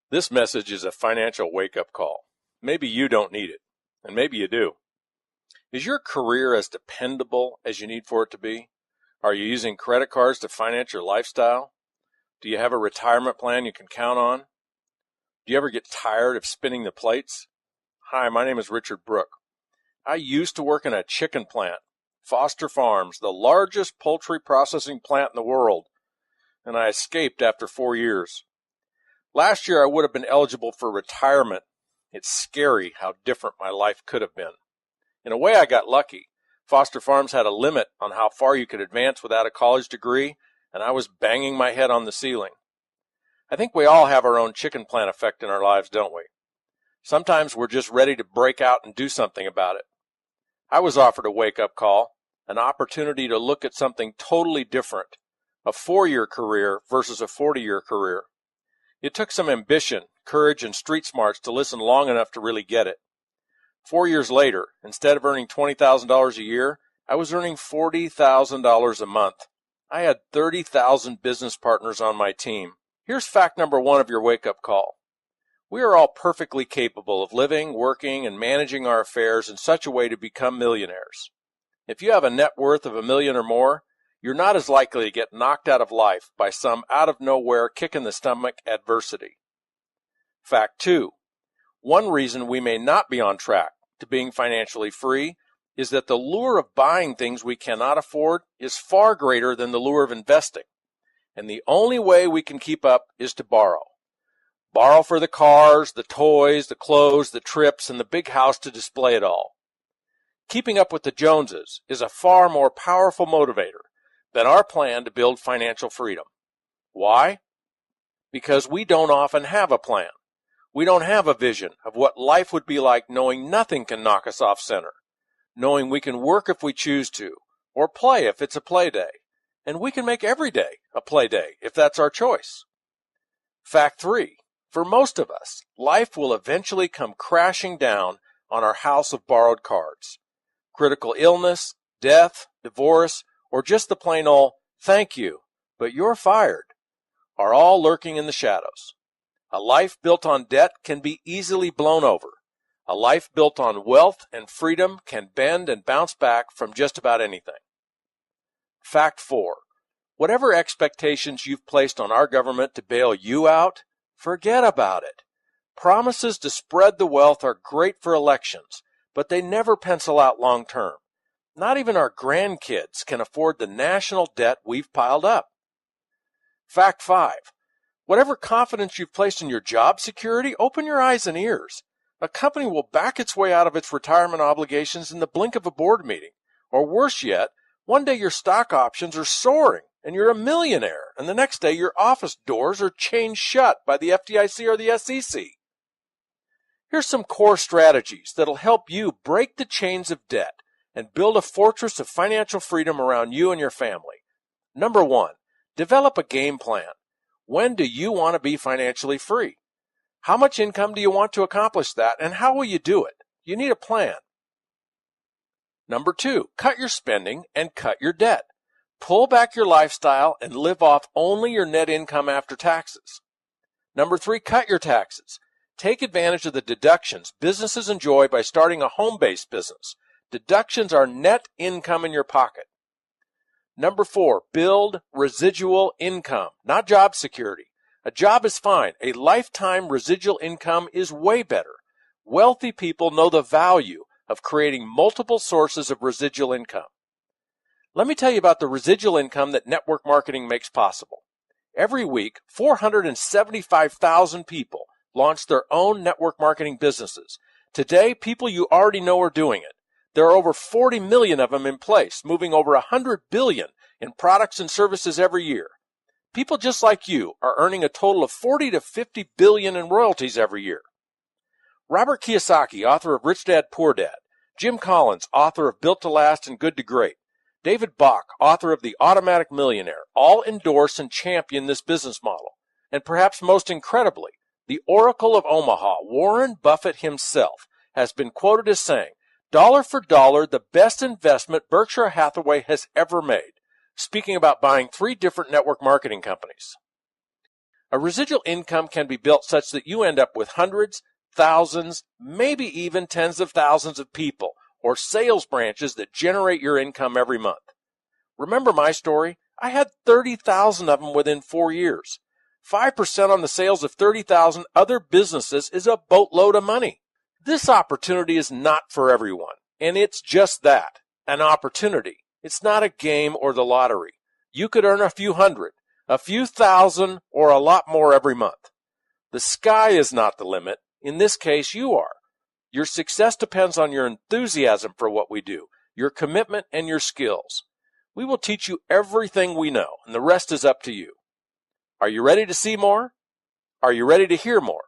This message is a financial wake-up call. Maybe you don't need it, and maybe you do. Is your career as dependable as you need for it to be? Are you using credit cards to finance your lifestyle? Do you have a retirement plan you can count on? Do you ever get tired of spinning the plates? Hi, my name is Richard Brook. I used to work in a chicken plant, Foster Farms, the largest poultry processing plant in the world, and I escaped after 4 years. Last year, I would have been eligible for retirement. It's scary how different my life could have been. In a way, I got lucky. Foster Farms had a limit on how far you could advance without a college degree, and I was banging my head on the ceiling. I think we all have our own chicken plant effect in our lives, don't we? Sometimes we're just ready to break out and do something about it. I was offered a wake-up call, an opportunity to look at something totally different, a 4-year career versus a 40-year career. It took some ambition, courage, and street smarts to listen long enough to really get it. 4 years later, instead of earning $20,000 a year, I was earning $40,000 a month. I had 30,000 business partners on my team. Here's fact number 1 of your wake-up call. We are all perfectly capable of living, working, and managing our affairs in such a way to become millionaires. If you have a net worth of $1 million or more, you're not as likely to get knocked out of life by some out-of-nowhere kick-in-the-stomach adversity. Fact 2. One reason we may not be on track to being financially free is that the lure of buying things we cannot afford is far greater than the lure of investing, and the only way we can keep up is to borrow. Borrow for the cars, the toys, the clothes, the trips, and the big house to display it all. Keeping up with the Joneses is a far more powerful motivator than our plan to build financial freedom. Why? Because we don't often have a plan. We don't have a vision of what life would be like knowing nothing can knock us off center, knowing we can work if we choose to, or play if it's a play day, and we can make every day a play day if that's our choice. Fact 3. For most of us, life will eventually come crashing down on our house of borrowed cards. Critical illness, death, divorce, or just the plain old, "Thank you, but you're fired," are all lurking in the shadows. A life built on debt can be easily blown over. A life built on wealth and freedom can bend and bounce back from just about anything. Fact 4. Whatever expectations you've placed on our government to bail you out, forget about it. Promises to spread the wealth are great for elections, but they never pencil out long term. Not even our grandkids can afford the national debt we've piled up. Fact 5. Whatever confidence you've placed in your job security, open your eyes and ears. A company will back its way out of its retirement obligations in the blink of a board meeting. Or worse yet, one day your stock options are soaring and you're a millionaire, and the next day your office doors are chained shut by the FDIC or the SEC. Here's some core strategies that'll help you break the chains of debt and build a fortress of financial freedom around you and your family. Number 1, develop a game plan. When do you want to be financially free? How much income do you want to accomplish that, and how will you do it? You need a plan. Number 2, cut your spending and cut your debt. Pull back your lifestyle and live off only your net income after taxes. Number 3, cut your taxes. Take advantage of the deductions businesses enjoy by starting a home-based business. Deductions are net income in your pocket. Number 4, build residual income, not job security. A job is fine. A lifetime residual income is way better. Wealthy people know the value of creating multiple sources of residual income. Let me tell you about the residual income that network marketing makes possible. Every week, 475,000 people launch their own network marketing businesses. Today, people you already know are doing it. There are over 40 million of them in place, moving over 100 billion in products and services every year. People just like you are earning a total of 40 to 50 billion in royalties every year. Robert Kiyosaki, author of Rich Dad, Poor Dad, Jim Collins, author of Built to Last and Good to Great, David Bach, author of The Automatic Millionaire, all endorse and champion this business model. And perhaps most incredibly, the Oracle of Omaha, Warren Buffett himself, has been quoted as saying, "Dollar for dollar, the best investment Berkshire Hathaway has ever made," speaking about buying 3 different network marketing companies. A residual income can be built such that you end up with hundreds, thousands, maybe even tens of thousands of people or sales branches that generate your income every month. Remember my story? I had 30,000 of them within 4 years. 5% on the sales of 30,000 other businesses is a boatload of money. This opportunity is not for everyone, and it's just that, an opportunity. It's not a game or the lottery. You could earn a few hundred, a few thousand, or a lot more every month. The sky is not the limit. In this case, you are. Your success depends on your enthusiasm for what we do, your commitment, and your skills. We will teach you everything we know, and the rest is up to you. Are you ready to see more? Are you ready to hear more?